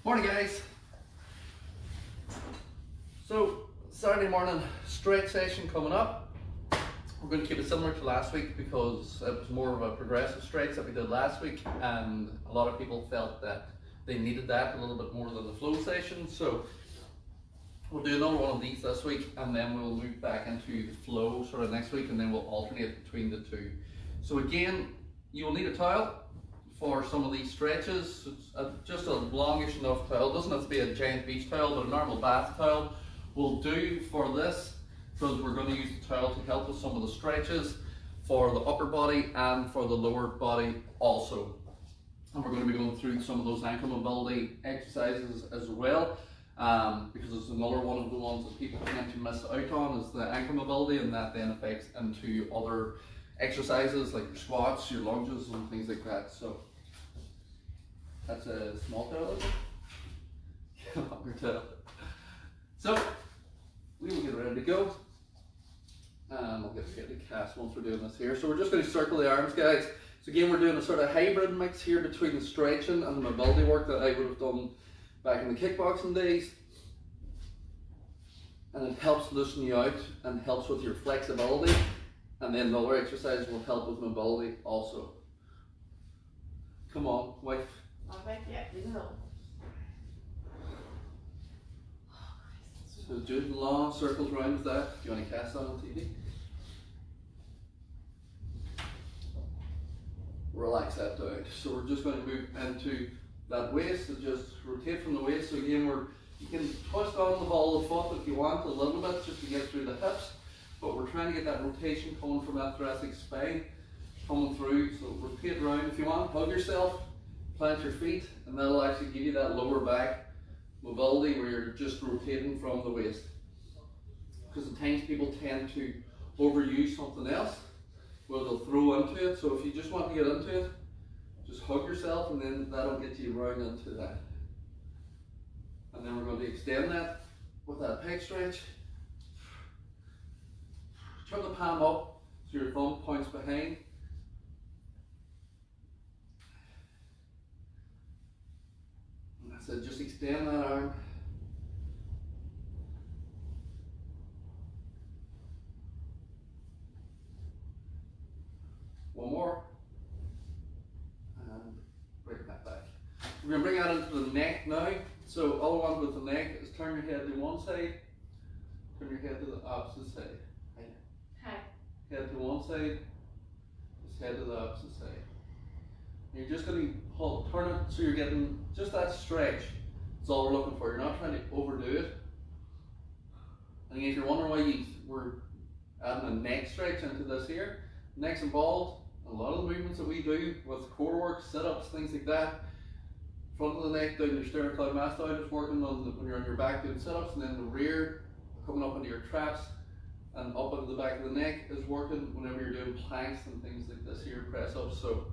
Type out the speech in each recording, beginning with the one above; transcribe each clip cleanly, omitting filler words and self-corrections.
Morning guys. So Saturday morning stretch session coming up. We're going to keep it similar to last week because it was more of a progressive stretch that we did last week, and a lot of people felt that they needed that a little bit more than the flow session. So we'll do another one of these this week, and then we'll move back into the flow sort of next week, and then we'll alternate between the two. So again, you will need a towel for some of these stretches. It's just a longish enough towel. It doesn't have to be a giant beach towel, but a normal bath towel will do for this, because we're going to use the towel to help with some of the stretches for the upper body and for the lower body also. And we're going to be going through some of those ankle mobility exercises as well, because it's another one of the ones that people tend to miss out on is the ankle mobility, and that then affects into other exercises like your squats, your lunges and things like that. So that's a small towel, is it? Longer towel. So we will get ready to go, and we'll get ready to cast once we're doing this here. So we're just going to circle the arms, guys. So again, we're doing a sort of hybrid mix here between the stretching and the mobility work that I would have done back in the kickboxing days, and it helps loosen you out and helps with your flexibility, and then the other exercises will help with mobility also. Come on, wife. Alright, yeah, you know. So do long circles around with that. Do you want to cast that on TV? Relax that down. So we're just going to move into that waist and just rotate from the waist. So again, you can twist on the ball of the foot if you want a little bit just to get through the hips, but we're trying to get that rotation coming from that thoracic spine coming through. So rotate around. If you want, hug yourself, plant your feet, and that'll actually give you that lower back mobility where you're just rotating from the waist. Because at times people tend to overuse something else where they'll throw into it. So if you just want to get into it, just hug yourself, and then that'll get you right into that. And then we're going to extend that with that pec stretch. Turn the palm up so your thumb points behind. And that's it, just extend that arm. One more. And bring that back. We're going to bring that into the neck now. So all I want with the neck is turn your head to one side, turn your head to the opposite side. Hi. Head to one side, just head to the opposite side. And you're just going to turn it so you're getting just that stretch. That's all we're looking for. You're not trying to overdo it. And if you're wondering why we're adding a neck stretch into this here, neck's involved. A lot of the movements that we do with core work, sit-ups, things like that, front of the neck down your sternocleidomastoid is working on when you're on your back doing sit-ups, and then the rear coming up into your traps and up into the back of the neck is working whenever you're doing planks and things like this here, press ups. So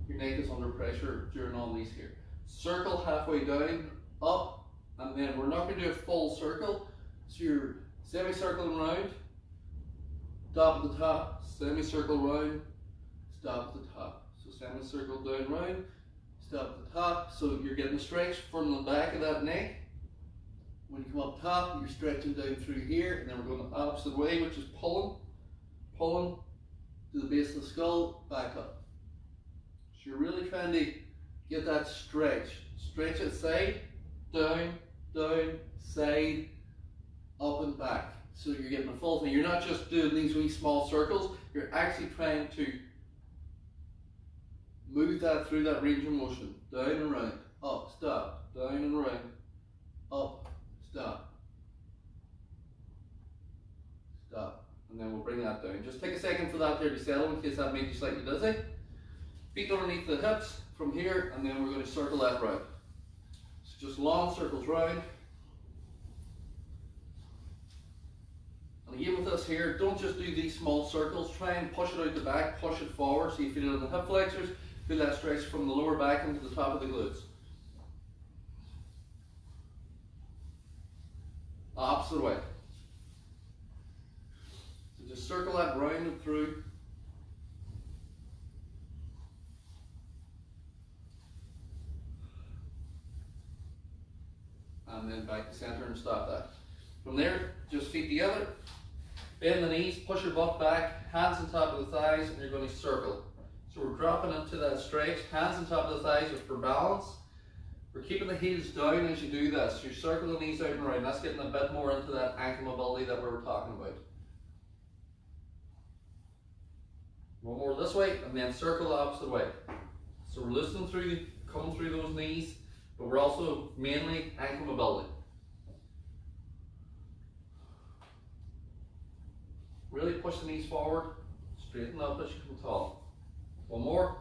your neck is under pressure during all these here. Circle halfway down, up, and then we're not going to do a full circle. So you're semicircling around, stop at the top, semicircle round, stop at the top. So semicircle down round, stop at the top. So you're getting a stretch from the back of that neck. When you come up top, you're stretching down through here, and then we're going the opposite way, which is pulling to the base of the skull, back up. So you're really trying to get that stretch. Stretch it side, down, side, up and back. So you're getting a full thing. You're not just doing these wee small circles, you're actually trying to move that through that range of motion. Down and round, up, stop, down and round, up, stop, stop, and then we'll bring that down. Just take a second for that there to settle in case that made you slightly dizzy. Feet underneath the hips from here, and then we're going to circle that round. So just long circles round. And again with this here, don't just do these small circles, try and push it out the back, push it forward so you feel it in the hip flexors, feel that stretch from the lower back into the top of the glutes. Opposite way. So just circle that round and through. and then back to center and stop that. From there, just feet together, bend the knees, push your butt back, hands on top of the thighs, and you're going to circle. So we're dropping into that stretch, hands on top of the thighs just for balance. We're keeping the heels down as you do this. You circle the knees out and around. That's getting a bit more into that ankle mobility that we were talking about. One more this way, and then circle the opposite way. So we're loosening through, coming through those knees, but we're also mainly ankle mobility. Really push the knees forward, straighten up as you come tall. One more,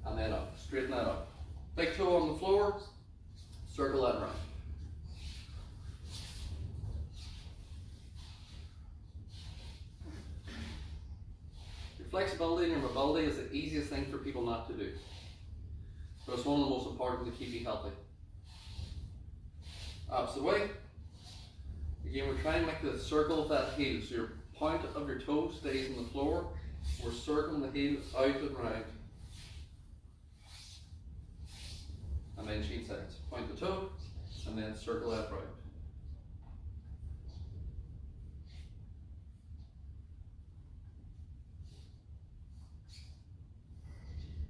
and then up, straighten that up. Big toe on the floor, circle that around. Your flexibility and your mobility is the easiest thing for people not to do. But it's one of the most important to keep you healthy. Opposite way. Again, we're trying to make the circle of that heel. So your point of your toe stays on the floor. We're circling the heel out and round. And then change sides. Point the toe, and then circle that round.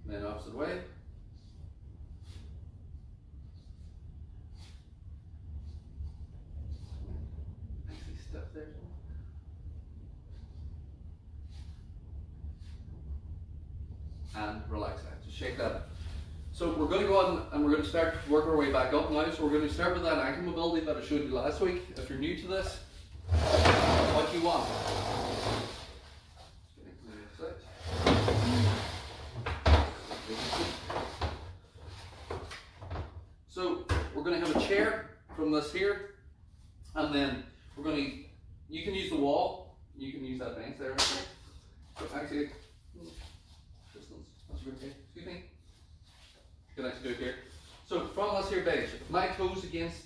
And then opposite way. Step there. And relax that. Just shake that. So we're going to go on and we're going to start working our way back up now. So we're going to start with that ankle mobility that I showed you last week. If you're new to this, what you want. So we're going to have a chair from this here, and then we're going to, you can use the wall, you can use that bench there. So actually, distance, that's okay. Excuse me. You can actually do it here. So from this here bench, if my toes against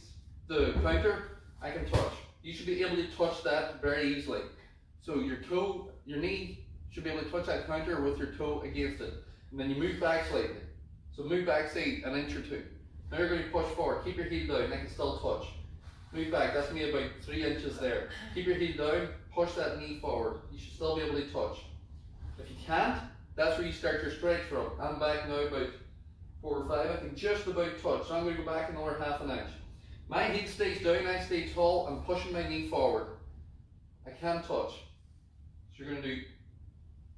the counter, I can touch. You should be able to touch that very easily. So your toe, your knee should be able to touch that counter with your toe against it. And then you move back slightly. So move back, say, an inch or two. Now you're going to push forward. Keep your heel down. I can still touch. Move back. That's me about 3 inches there. Keep your heel down. Push that knee forward. You should still be able to touch. If you can't, that's where you start your stretch from. I'm back now about 4 or 5. I can just about touch. So I'm going to go back another half an inch. My heel stays down. I stay tall. I'm pushing my knee forward. I can't touch. So you're going to do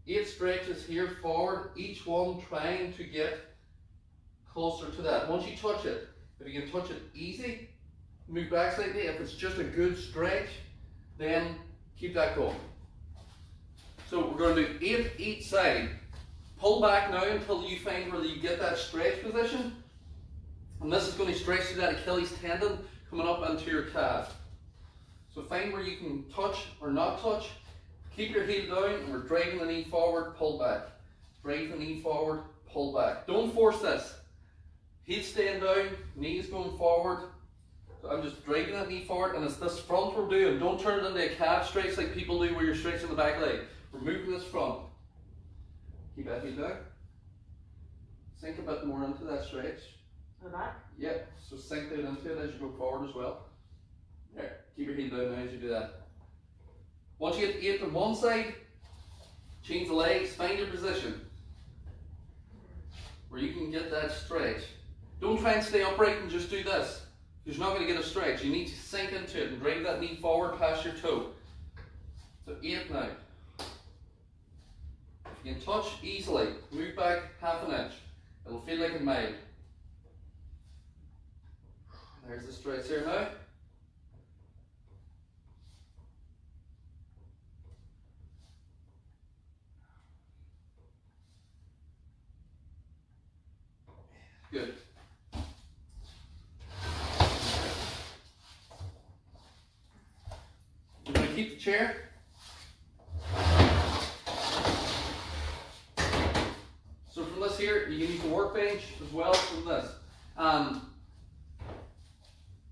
8 stretches here forward. Each one trying to get closer to that. Once you touch it, if you can touch it easy, move back slightly. If it's just a good stretch, then keep that going. So we're going to do 8 each side. Pull back now until you find where you get that stretch position. And this is going to stretch to that Achilles tendon coming up into your calf. So find where you can touch or not touch. Keep your heel down and we're driving the knee forward, pull back. Drive the knee forward, pull back. Don't force this. Heel staying down, knees going forward. So I'm just driving that knee forward, and it's this front we're doing. Don't turn it into a calf stretch like people do where you're stretching the back leg. We're moving this front. Keep that heel down. Sink a bit more into that stretch. The back? Yep, so sink down into it as you go forward as well. There, keep your heel down now as you do that. Once you get 8 on one side, change the legs, find your position where you can get that stretch. Don't try and stay upright and just do this. You're not going to get a stretch. You need to sink into it and drive that knee forward past your toe. So 8 now. If you can touch easily, move back half an inch. It'll feel like a mile. There's the stretch here now. Good. We're going to keep the chair. So from this here, you can use the workbench as well from this.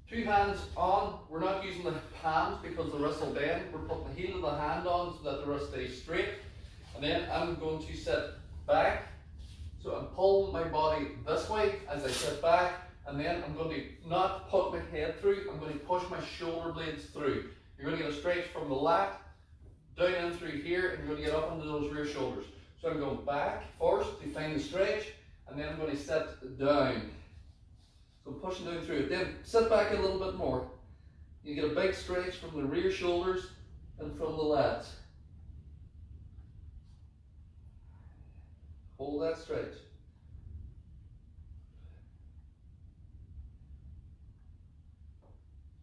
2 hands on. We're not using the palms because the wrist will bend. We're putting the heel of the hand on so that the wrist stays straight. And then I'm going to sit back. So I'm pulling my body this way as I sit back, and then I'm going to not put my head through, I'm going to push my shoulder blades through. You're going to get a stretch from the lat, down in through here, and you're going to get up into those rear shoulders. So I'm going back first to find the stretch, and then I'm going to sit down. So I'm pushing down through it. Then sit back a little bit more. You get a big stretch from the rear shoulders and from the lats. Hold that stretch.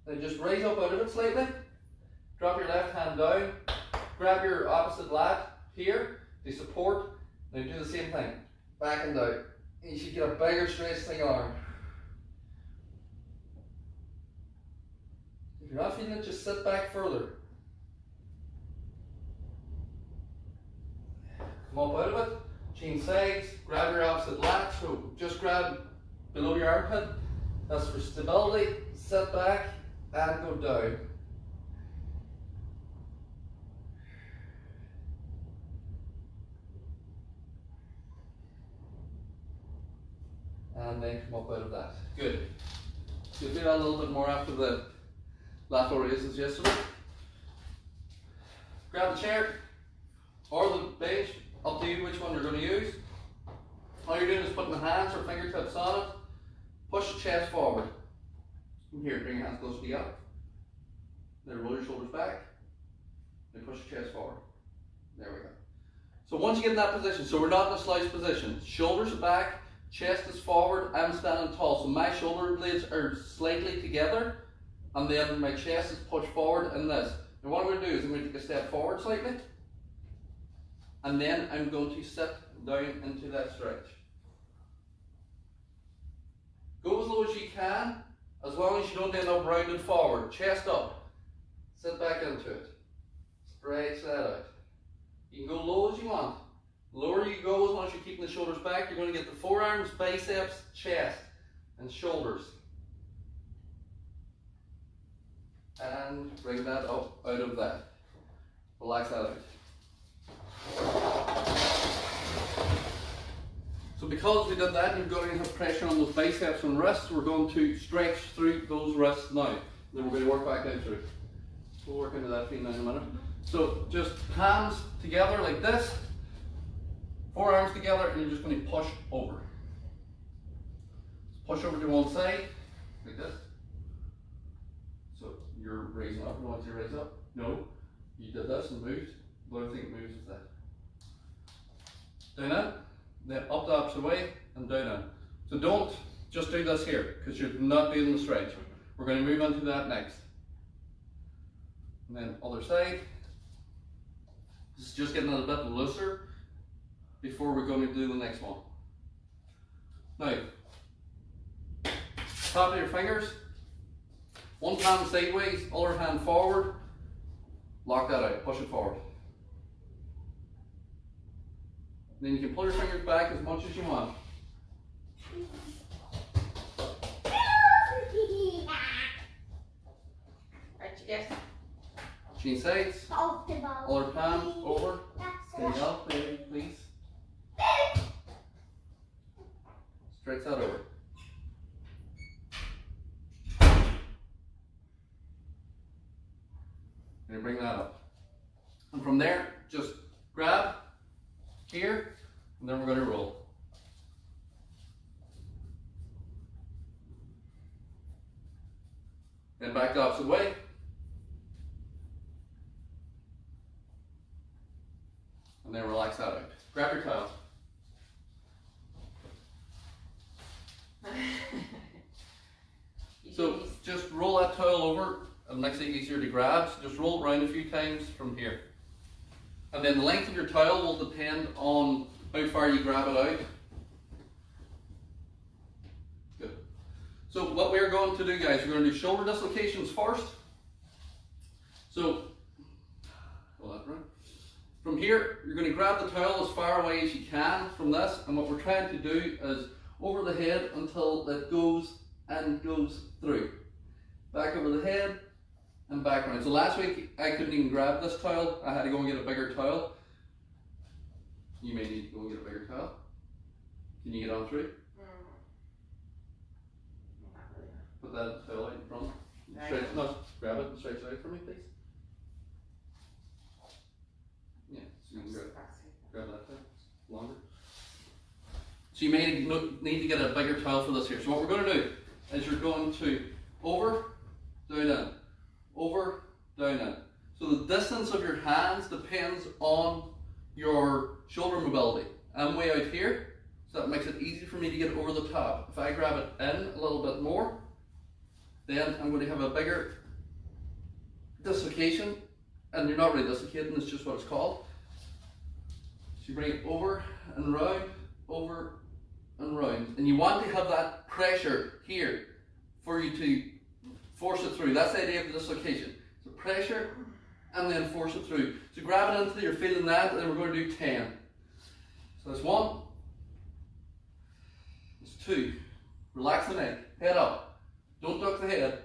Then just raise up out of it slightly. Drop your left hand down. Grab your opposite lat here to support. Now do the same thing. Back and down. You should get a bigger stretch single arm. If you're not feeling it, just sit back further. Come up out of it. Change sides. Grab your opposite lat. So just grab below your armpit. That's for stability. Sit back and go down. And then come up out of that. Good. So do that a little bit more after the lateral raises yesterday. Grab the chair or the bench, up to you which one you're going to use. All you're doing is putting the hands or fingertips on it. Push the chest forward. From here, bring your hands close together. Then roll your shoulders back. Then push the chest forward. There we go. So once you get in that position, so we're not in a slouch position. Shoulders are back. Chest is forward, I'm standing tall, so my shoulder blades are slightly together, and then my chest is pushed forward in this. And what I'm going to do is I'm going to take a step forward slightly, and then I'm going to sit down into that stretch. Go as low as you can, as long as you don't end up rounded forward. Chest up, sit back into it, stretch that out. You can go low as you want. The lower you go, as long as you're keeping the shoulders back, you're going to get the forearms, biceps, chest, and shoulders. And bring that up out of that. Relax that out. So because we did that, you're going to have pressure on those biceps and wrists. We're going to stretch through those wrists now. Then we're going to work back out through. We'll work into that for you now in a minute. So just hands together like this. Forearms together, and you're just going to push over. Push over to one side, like this. So you're raising up, you want to raise up? No. You did this and moved. The only thing that moves is that. Down in, then up the opposite way, and down in. So don't just do this here, because you're not doing the stretch. We're going to move into that next. And then other side. This is just getting a bit looser before we're going to do the next one. Now, top of your fingers, one hand sideways, other hand forward, lock that out, push it forward. Then you can pull your fingers back as much as you want. Right, you guys. Change sides, other palm over, stand up, baby, please. Stretch that over. And bring that up. And from there, just grab here, and then we're going to roll. Then back the opposite way. And then relax that out. Grab your towel. So just roll that towel over. It makes it easier to grab. So just roll it around a few times from here. And then the length of your towel will depend on how far you grab it out. Good. So what we're going to do, guys, we're going to do shoulder dislocations first. So, hold that right. From here, you're going to grab the towel as far away as you can from this, and what we're trying to do is over the head until it goes and goes through. Back over the head and back around. So last week I couldn't even grab this towel. I had to go and get a bigger towel. You may need to go and get a bigger towel. Can you get on through? put that towel out in front. Right. Stretch, no, grab it and stretch it out for me, please. Yeah, so you can grab that there. It's longer. So you may need to get a bigger towel for this here. So what we're going to do is you're going to over, down, in, over, down, in. So the distance of your hands depends on your shoulder mobility. I'm way out here, so that makes it easy for me to get over the top. If I grab it in a little bit more, then I'm going to have a bigger dislocation, and you're not really dislocating, it's just what it's called. So you bring it over and round, over and round, and you want to have that pressure here for you to force it through. That's the idea of the dislocation. So pressure and then force it through. So grab it until you're feeling that, and then we're going to do 10. So that's 1, that's 2. Relax the neck, head up. Don't duck the head.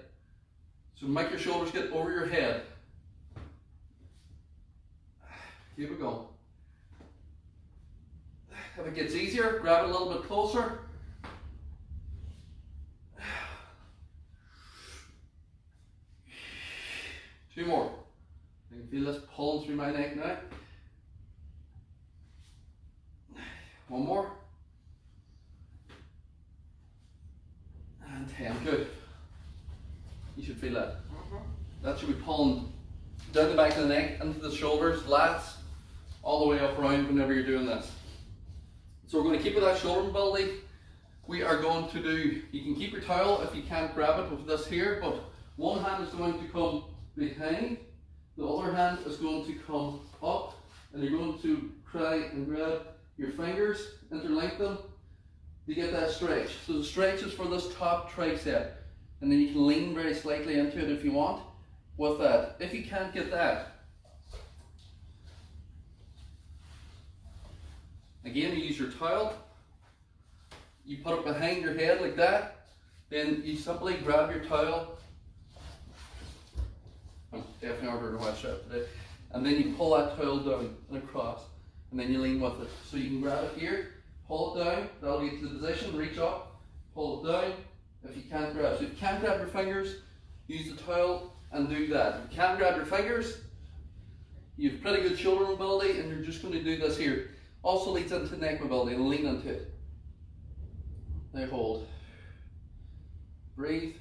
So make your shoulders get over your head. Keep it going. If it gets easier, grab it a little bit closer. 2 more. I can feel this pulling through my neck now. 1 more. And 10. Good. You should feel that. That should be pulling down the back of the neck, into the shoulders, lats, all the way up around whenever you're doing this. So we're going to keep with that shoulder mobility. We are going to do, you can keep your towel if you can't grab it with this here, but one hand is going to come behind, the other hand is going to come up, and you're going to try and grab your fingers, interlink them to get that stretch. So the stretch is for this top tricep, and then you can lean very slightly into it if you want with that. If you can't get that, again, you use your towel, you put it behind your head like that, then you simply grab your towel. I'm definitely ordering a wet strap today. And then you pull that towel down and across, and then you lean with it. So you can grab it here, pull it down, that'll get to the position, reach up, pull it down if you can't grab. So if you can't grab your fingers, use the towel and do that. If you can't grab your fingers, you have pretty good shoulder mobility, and you're just going to do this here. Also leads into neck mobility, and lean into it. Now hold. Breathe.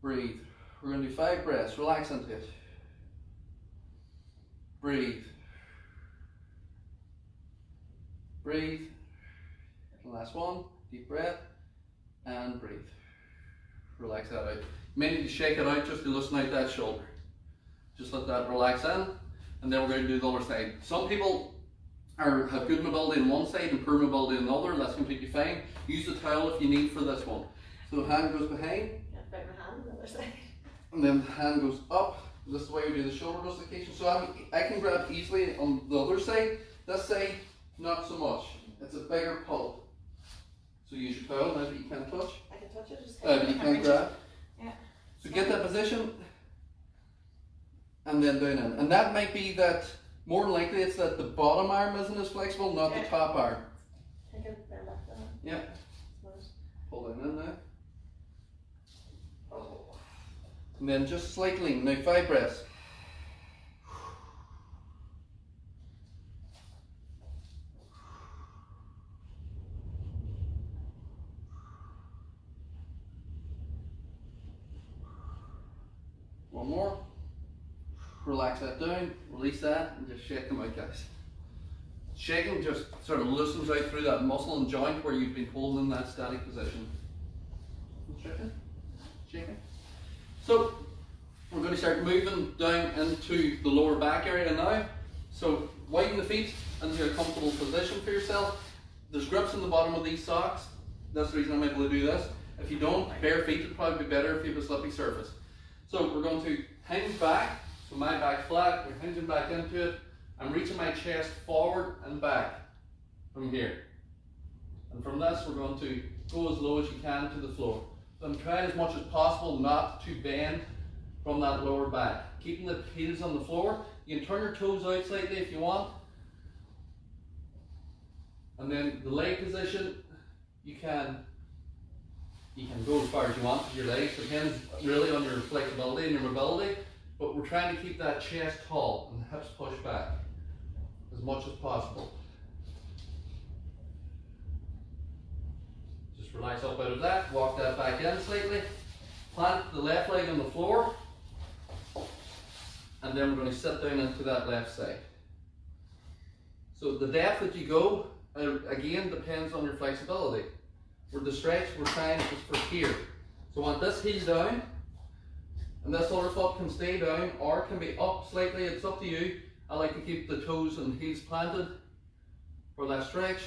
Breathe. We're going to do 5 breaths. Relax into it. Breathe. Breathe. And last one. Deep breath. And breathe. Relax that out. You may need to shake it out just to loosen out that shoulder. Just let that relax in. And then we're going to do the other side. Some people have good mobility on one side and poor mobility on the other. That's completely fine. Use the towel if you need for this one. So the hand goes behind. Bring my hand on the other side. And then the hand goes up. This is the way we do the shoulder dislocation. So I can grab easily on the other side. This side, not so much. It's a bigger pull. So use your towel now that you can't touch. I can touch it, just But you can't grab. Yeah. So get that position. And then down in. And that might be that, more than likely it's that the bottom arm isn't as flexible, not the top arm. I can bend back the hand. Yeah. Pull down in now. And then just slightly, now 5 breaths. One more. Relax that down, release that, and just shake them out, guys. Shaking just sort of loosens out through that muscle and joint where you've been holding in that static position. Shaking, shaking. So we're going to start moving down into the lower back area now. So widen the feet into a comfortable position for yourself. There's grips in the bottom of these socks. That's the reason I'm able to do this. If you don't, bare feet would probably be better if you have a slippy surface. So we're going to hinge back. So my back flat, we're hinging back into it. I'm reaching my chest forward and back from here. And from this, we're going to go as low as you can to the floor. So I'm trying as much as possible not to bend from that lower back. Keeping the heels on the floor. You can turn your toes out slightly if you want. And then the leg position, you can You can go as far as you want with your legs, depends really on your flexibility and your mobility, but we're trying to keep that chest tall and the hips pushed back as much as possible. Just relax up out of that, walk that back in slightly, plant the left leg on the floor, and then we're going to sit down into that left side. So the depth that you go, again, depends on your flexibility. With the stretch, we're trying is for here. So I want this heel down, and this other foot can stay down or can be up slightly, it's up to you. I like to keep the toes and heels planted for that stretch.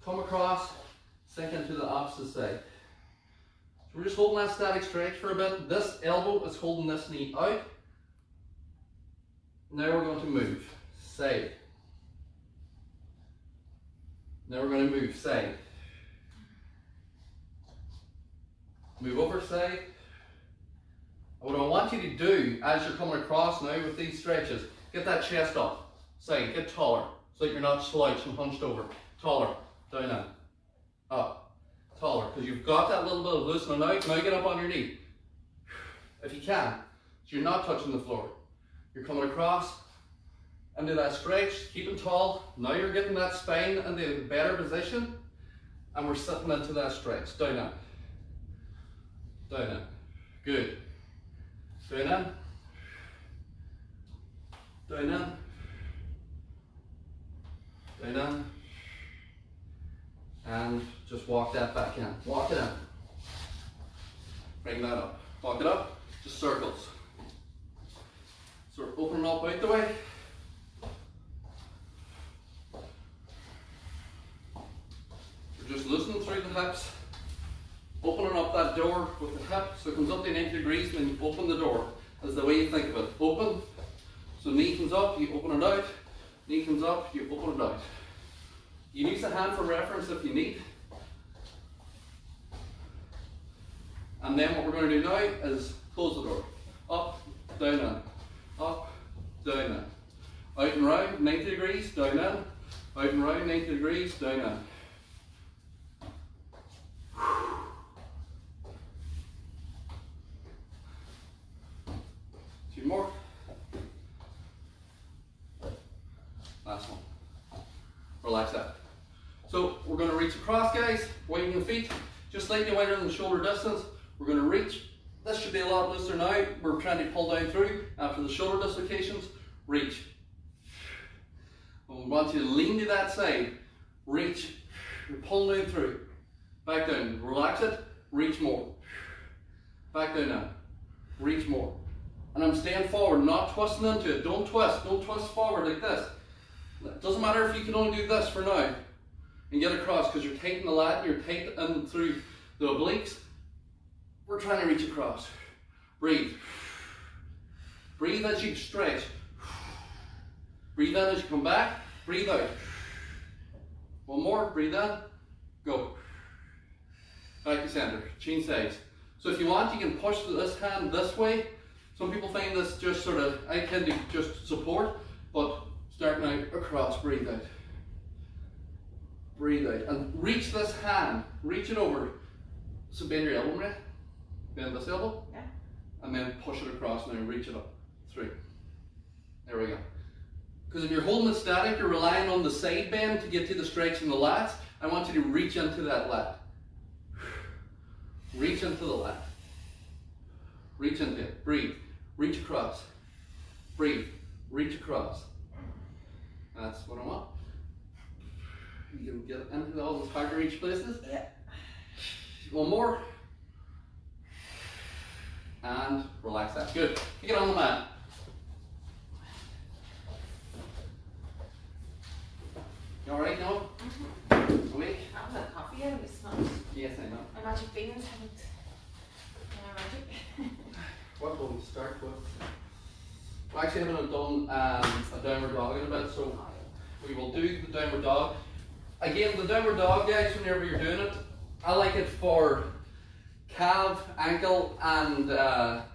Come across, sink into the opposite side. So we're just holding that static stretch for a bit. This elbow is holding this knee out. Now we're going to move, side. Now we're going to move, side. Move over, side. What I want you to do as you're coming across now with these stretches, get that chest up, side, get taller, so that you're not slouched and hunched over. Taller, down and up, taller, because you've got that little bit of loosening out. Now get up on your knee, if you can, so you're not touching the floor. You're coming across into that stretch, keeping tall. Now you're getting that spine into a better position, and we're sitting into that stretch, down and down in. Good. Down in. Down in. Down in. And just walk that back in. Walk it in. Bring that up. Walk it up. Just circles. Sort of opening up out the way. We're just loosening through the hips. Opening up that door with the hip so it comes up to 90 degrees when you open the door. That's the way you think of it. Open, so knee comes up, you open it out. Knee comes up, you open it out. You use a hand for reference if you need. And then what we're going to do now is close the door. Up, down, in. Up, down, in. Out and round, 90 degrees, down, in. Out and round, 90 degrees, down, in. Two more. Last one. Relax that. So we're going to reach across, guys, widen the feet, just slightly wider than the shoulder distance. We're going to reach. This should be a lot looser now. We're trying to pull down through after the shoulder dislocations. Reach. And we want you to lean to that side. Reach. You're pulling down through. Back down. Relax it. Reach more. Back down now. Reach more. And I'm staying forward, not twisting into it. Don't twist. Don't twist forward like this. It doesn't matter if you can only do this for now and get across, because you're tight in the lat, you're tight in through the obliques. We're trying to reach across. Breathe. Breathe as you stretch. Breathe in as you come back. Breathe out. One more. Breathe in. Go. Back to center. Change sides. So if you want, you can push this hand this way. Some people find this just sort of, I tend to just support, but starting out across, breathe out. Breathe out. And reach this hand, reach it over. So bend your elbow, right? Bend this elbow. Yeah. And then push it across now, reach it up. 3. There we go. Because if you're holding it static, you're relying on the side bend to get to the stretch in the lats. I want you to reach into that lat. Reach into the lat. Reach into it. Breathe. Reach across. Breathe. Reach across. That's what I want. You can get into all those hard to reach places. Yeah. One more. And relax that. Good. You get on the mat. You alright, Noah? Mm-hmm. Awake? I haven't had coffee yet, it's not. Yes, I know. My magic beans haven't. Magic. What will we start with? We actually haven't done a downward dog in a bit, so we will do the downward dog. Again, the downward dog, guys, whenever you're doing it, I like it for calf, ankle, and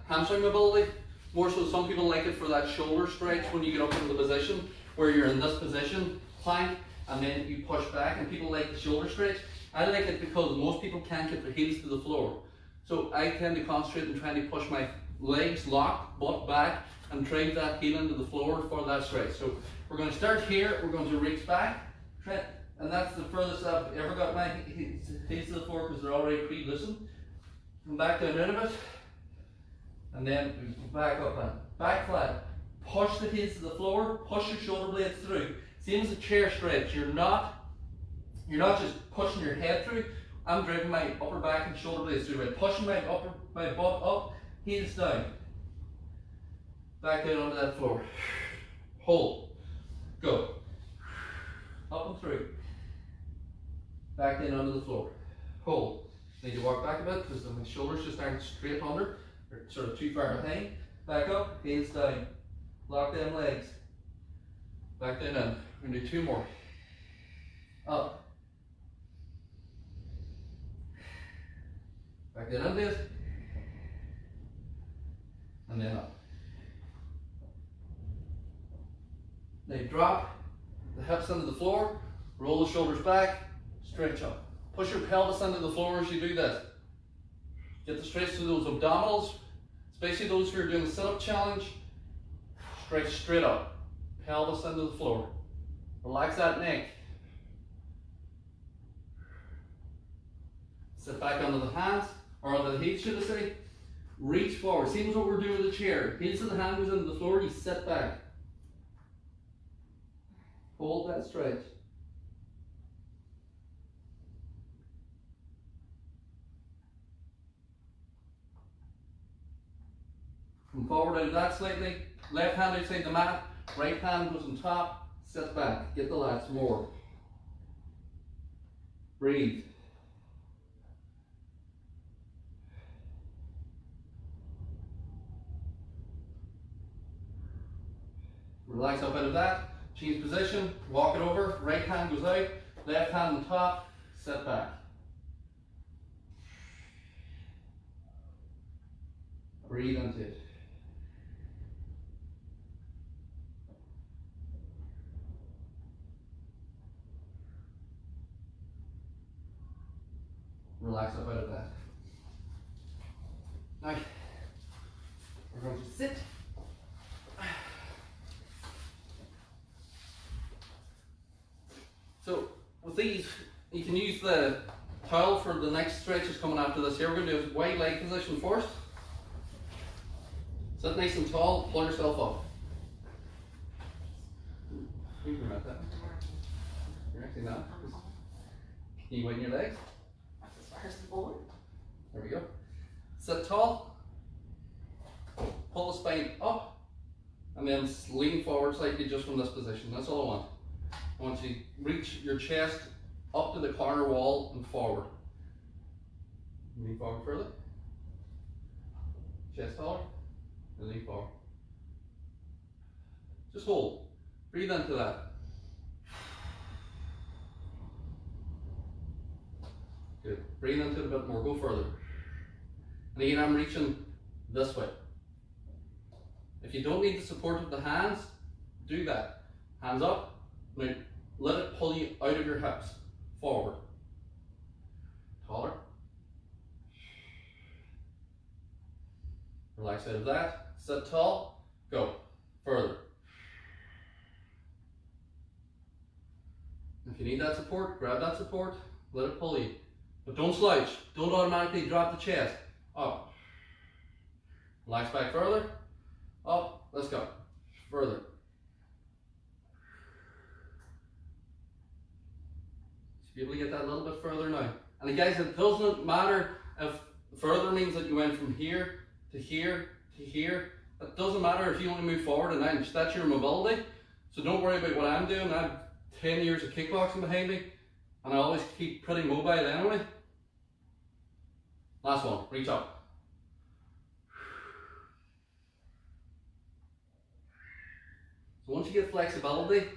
hamstring mobility. More so, some people like it for that shoulder stretch when you get up into the position where you're in this position, plank, and then you push back, and people like the shoulder stretch. I like it because most people can't get their heels to the floor. So I tend to concentrate on trying to push my legs locked, butt back, and drive that heel into the floor for that stretch. So we're going to start here, we're going to reach back, and that's the furthest I've ever got my heels to the floor because they're already pre-loosened. Come back down out of it, and then back up and back flat. Push the heels to the floor, push your shoulder blades through. Same as a chair stretch, you're not just pushing your head through. I'm driving my upper back and shoulder blades through by pushing my butt up, heels down. Back down onto that floor. Hold. Go. Up and through. Back down onto the floor. Hold. Need to walk back a bit because my shoulders just aren't straight under. They're sort of too far behind. Back up, heels down. Lock down legs. Back down in. We're going to do 2 more. Up. Back down into it. And then up. Now you drop the hips into the floor, roll the shoulders back, stretch up. Push your pelvis into the floor as you do this. Get the stretch to those abdominals, especially those who are doing the sit-up challenge. Stretch straight up, pelvis into the floor. Relax that neck. Sit back onto the hands, or onto the heels, should I say. Reach forward. Same as what we're doing with the chair. Heels of the hand goes into the floor, you sit back. Hold that stretch. Come forward out of that slightly. Left hand outside the mat. Right hand goes on top. Sit back. Get the lats more. Breathe. Relax up out of that. Change position, walk it over, right hand goes out, left hand on top, sit back. Breathe into it. Relax up out of that. Now, we're going to sit. So with these, you can use the towel for the next stretches coming after this here. We're going to do a wide leg position first. Sit nice and tall, pull yourself up. You can remember that. You're actually not. Can you widen your legs? That's as far as the board. There we go. Sit tall. Pull the spine up. And then lean forward slightly just from this position. That's all I want. I want you to reach your chest up to the corner wall and forward. Lean forward further. Chest taller. And lean forward. Just hold. Breathe into that. Good. Breathe into it a bit more. Go further. And again, I'm reaching this way. If you don't need the support of the hands, do that. Hands up. Now, let it pull you out of your hips. Forward. Taller. Relax out of that. Sit tall. Go. Further. If you need that support, grab that support. Let it pull you. But don't slouch. Don't automatically drop the chest. Up. Relax back further. Up. Let's go. Further. Be able to get that a little bit further now. And guys, it doesn't matter if further means that you went from here to here to here. It doesn't matter if you only move forward an inch. That's your mobility. So don't worry about what I'm doing. I have 10 years of kickboxing behind me, and I always keep pretty mobile anyway. Last one. Reach up. So once you get flexibility,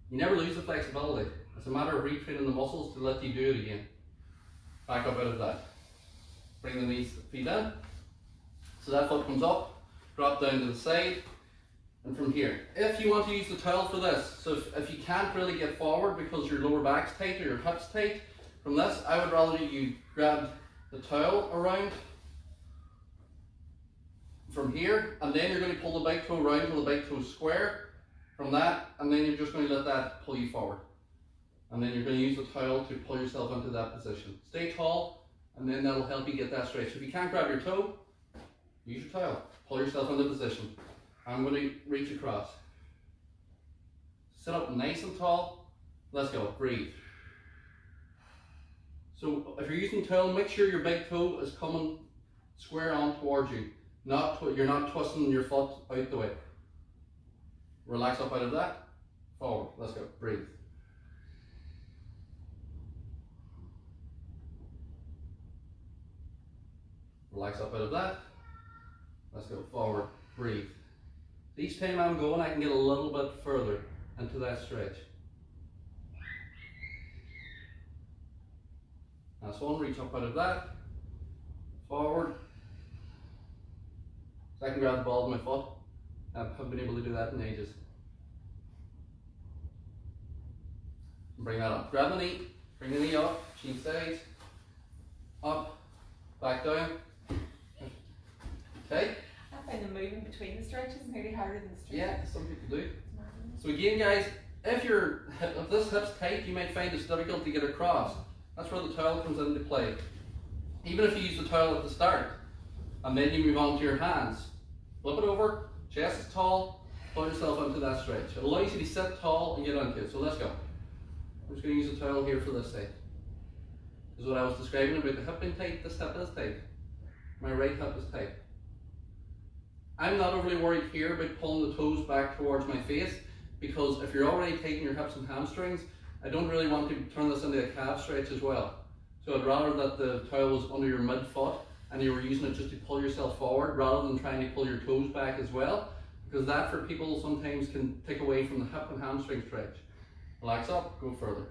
you never lose the flexibility. It's a matter of retraining the muscles to let you do it again. Back up out of that. Bring the knees, feet in. So that foot comes up, drop down to the side, and from here. If you want to use the towel for this, so if you can't really get forward because your lower back's tight or your hips tight, from this, I would rather you grab the towel around from here, and then you're going to pull the big toe round till the big toe is square from that, and then you're just going to let that pull you forward. And then you're going to use the towel to pull yourself into that position. Stay tall, and then that'll help you get that straight. So if you can't grab your toe, use your towel. Pull yourself into position. I'm going to reach across. Sit up nice and tall. Let's go. Breathe. So if you're using towel, make sure your big toe is coming square on towards you. You're not twisting your foot out the way. Relax up out of that. Forward. Let's go. Breathe. Relax up out of that. Let's go. Forward. Breathe. Each time I'm going, I can get a little bit further into that stretch. Last one. Reach up out of that. Forward. So I can grab the ball with my foot. I haven't been able to do that in ages. Bring that up. Grab the knee. Bring the knee up. Chin stays. Up. Back down. Okay. I find the moving between the stretches nearly harder than the stretches. Yeah, some people do. So again, guys, if this hip's tight, you might find it's difficult to get across. That's where the towel comes into play. Even if you use the towel at the start, and then you move on to your hands, flip it over, chest is tall, pull yourself into that stretch. It allows you to sit tall and get into it. So let's go. I'm just going to use the towel here for this side. This is what I was describing about the hip being tight. This hip is tight. My right hip is tight. I'm not overly worried here about pulling the toes back towards my face, because if you're already tightening your hips and hamstrings, I don't really want to turn this into a calf stretch as well. So I'd rather that the towel was under your mid-foot and you were using it just to pull yourself forward rather than trying to pull your toes back as well, because that for people sometimes can take away from the hip and hamstring stretch. Relax up, go further.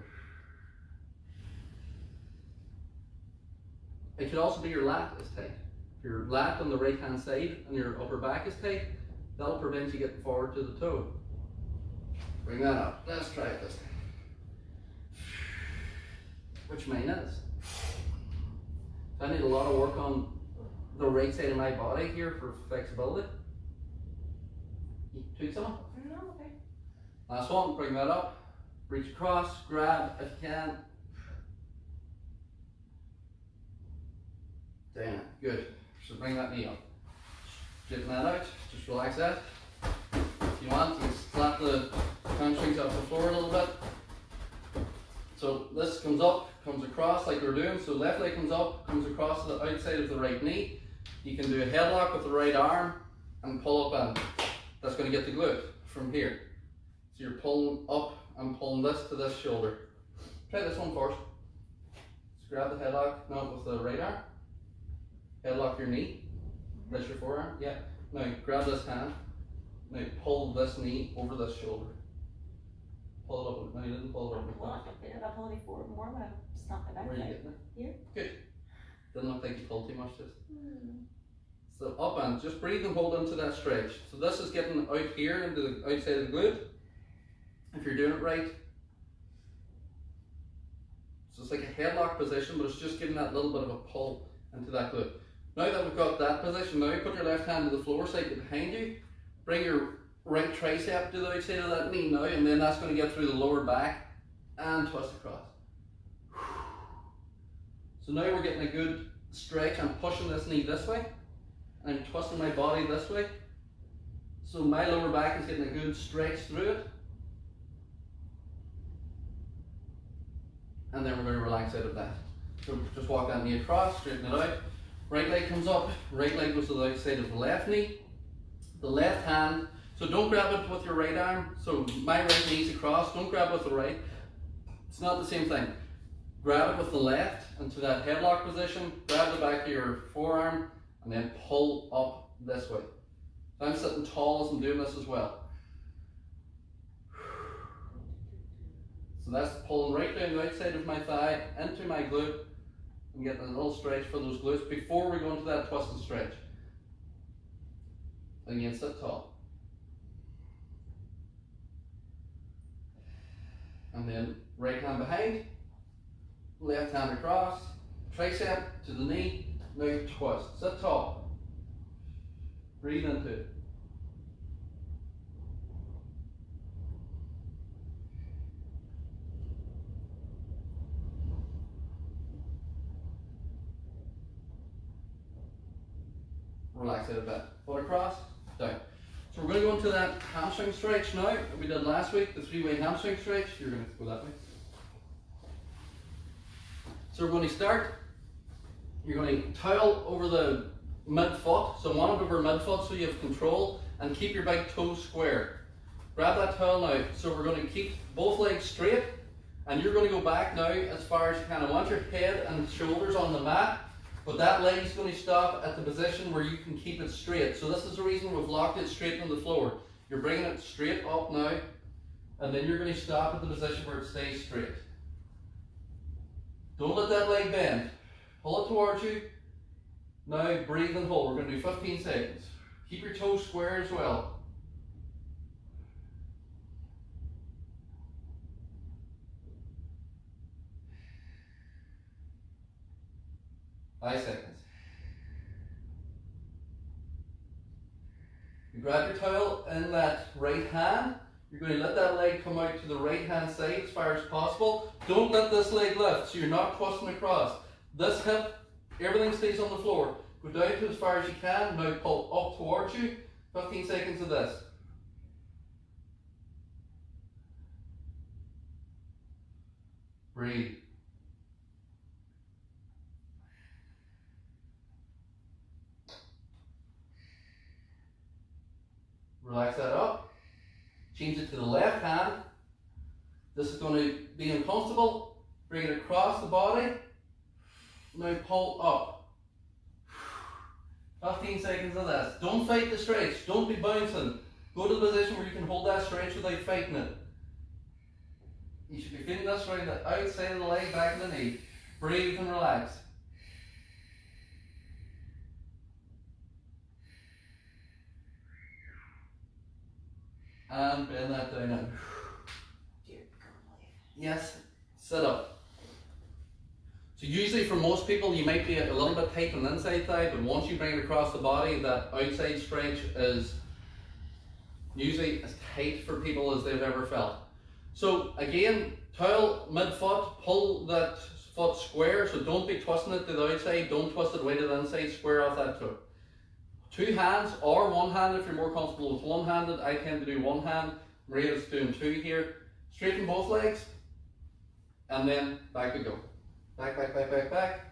It could also be your lat is tight. If your lat on the right hand side and your upper back is tight, that'll prevent you getting forward to the toe. Bring that up. Let's try it this time. Which mine is. So I need a lot of work on the right side of my body here for flexibility. You tweak some? No, okay. Last one, bring that up. Reach across, grab if you can. Down, good. So bring that knee up. Straighten that out, just relax that. If you want, you can slap the hamstrings off the floor a little bit. So this comes up, comes across like we're doing. So left leg comes up, comes across the outside of the right knee. You can do a headlock with the right arm and pull up, and that's going to get the glute from here. So you're pulling up and pulling this to this shoulder. Try this one first. Just grab the headlock, no, with the right arm. Headlock your knee. That's your forearm. Yeah. Now grab this hand. Now pull this knee over this shoulder. Pull it up. No, you didn't pull it up. Pull it up a bit. I'll pull it forward more when I snap it out. Where are you getting it? Here. Good. Didn't look like you pulled too much just. So up and just breathe and hold into that stretch. So this is getting out here into the outside of the glute. If you're doing it right. So it's like a headlock position, but it's just giving that little bit of a pull into that glute. Now that we've got that position, now you put your left hand to the floor slightly behind you. Bring your right tricep to the outside of that knee now, and then that's going to get through the lower back and twist across. So now we're getting a good stretch. I'm pushing this knee this way, and I'm twisting my body this way. So my lower back is getting a good stretch through it. And then we're going to relax out of that. So just walk that knee across, straighten it out. Right leg comes up, right leg goes to the outside of the left knee. The left hand, so don't grab it with your right arm. So my right knee's across, don't grab it with the right. It's not the same thing. Grab it with the left into that headlock position, grab the back of your forearm, and then pull up this way. So I'm sitting tall as I'm doing this as well. So that's pulling right down the outside of my thigh into my glute and getting a little stretch for those glutes before we go into that twist and stretch. Again, sit tall. And then right hand behind, left hand across, tricep to the knee, now twist. Sit tall. Breathe into it. Relax it a bit. Foot across, down. So we're going to go into that hamstring stretch now that we did last week, the 3-way hamstring stretch. You're going to go that way. So we're going to start. You're going to towel over the mid-foot, so want it over mid-foot so you have control, and keep your big toes square. Grab that towel now. So we're going to keep both legs straight, and you're going to go back now as far as you can. I want your head and shoulders on the mat, but that leg is going to stop at the position where you can keep it straight. So this is the reason we've locked it straight on the floor. You're bringing it straight up now, and then you're going to stop at the position where it stays straight. Don't let that leg bend. Pull it towards you. Now breathe and hold. We're going to do 15 seconds. Keep your toes square as well. Five seconds. You grab your towel in that right hand. You're going to let that leg come out to the right hand side as far as possible. Don't let this leg lift, so you're not twisting across. This hip, everything stays on the floor. Go down to as far as you can. Now pull up towards you. 15 seconds of this. Breathe. Relax that up. Change it to the left hand. This is going to be uncomfortable. Bring it across the body. Now pull up. 15 seconds of this. Don't fight the stretch. Don't be bouncing. Go to the position where you can hold that stretch without fighting it. You should be feeling this around the outside of the leg, back of the knee. Breathe and relax. And bend that down now. Yes, sit up. So usually for most people you might be a little bit tight on the inside thigh, but once you bring it across the body, that outside stretch is usually as tight for people as they've ever felt. So again, towel mid-foot, pull that foot square, so don't be twisting it to the outside, don't twist it way to the inside, square off that toe. Two hands or one hand if you're more comfortable with one-handed. I tend to do one hand. Maria's doing two here. Straighten both legs, and then back we go. Back, back, back, back, back.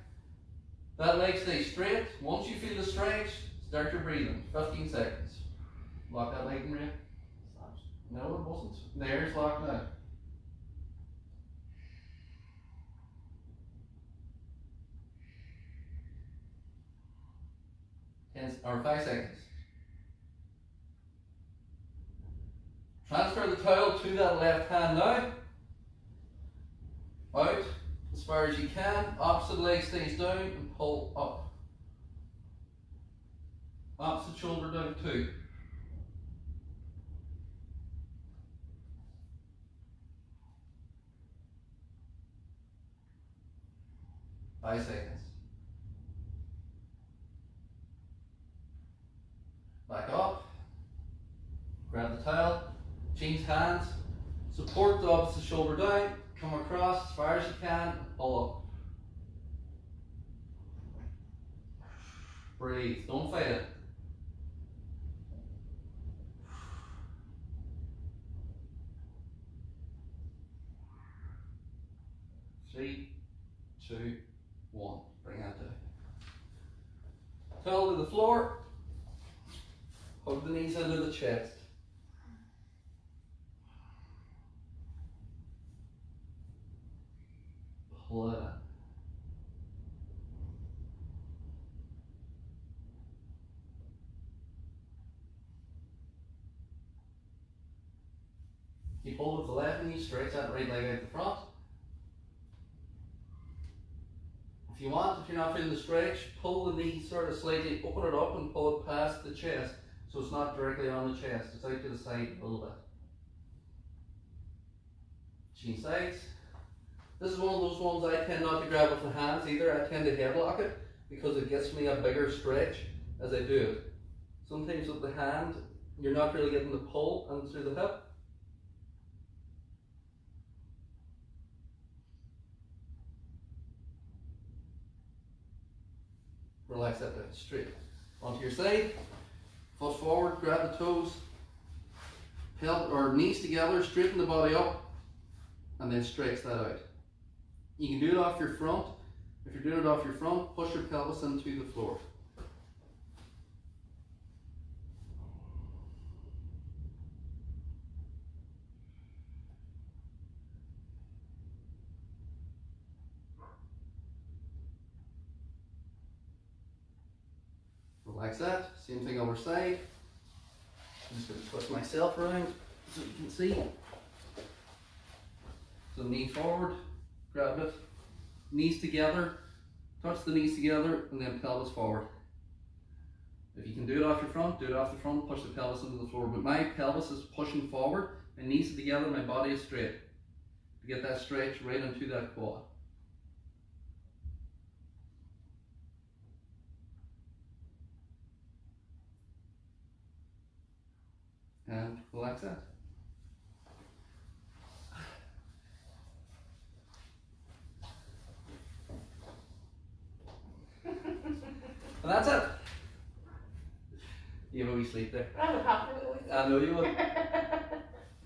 That leg stays straight. Once you feel the stretch, start your breathing. 15 seconds. Lock that leg, Maria. No, it wasn't. There's locked now. 5 seconds. Transfer the towel to that left hand now. Out as far as you can. Opposite leg stays down and pull up. Opposite shoulder down too. Five seconds. Back up. Grab the towel. Change hands. Support the opposite shoulder down. Come across as far as you can. Pull up. Breathe. Don't fight it. Three, two, one. Bring that down. Towel to the floor. Hug the knees into the chest. Pull it in. Keep hold of the left knee, stretch that right leg out the front. If you want, if you're not feeling the stretch, pull the knee sort of slightly, open it up and pull it past the chest so it's not directly on the chest, it's out to the side a little bit. Change sides. This is one of those ones I tend not to grab with the hands either. I tend to headlock it because it gets me a bigger stretch as I do it. Sometimes with the hand, you're not really getting the pull and through the hip. Relax that down, straight. Onto your side, foot forward, grab the toes, knees together, straighten the body up, and then stretch that out. You can do it off your front. If you're doing it off your front, push your pelvis into the floor. Relax that. Same thing other side. I'm just going to twist myself around so you can see. So knee forward, grab it, knees together, touch the knees together, and then pelvis forward. If you can do it off your front, do it off the front, push the pelvis into the floor. But my pelvis is pushing forward, my knees are together, my body is straight. To get that stretch right into that quad. And relax that. And that's it. You have a wee sleep there. I would have to. I know you would.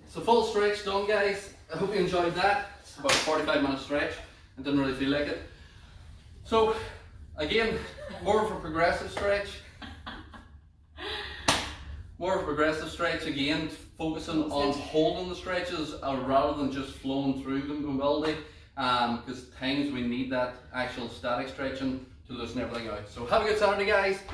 So full stretch done, guys. I hope you enjoyed that. It's about a 45-minute stretch. I didn't really feel like it. So again, more of a progressive stretch. More of a progressive stretch again, focusing on holding the stretches rather than just flowing through the mobility, because times we need that actual static stretching to loosen everything out. So have a good Saturday, guys.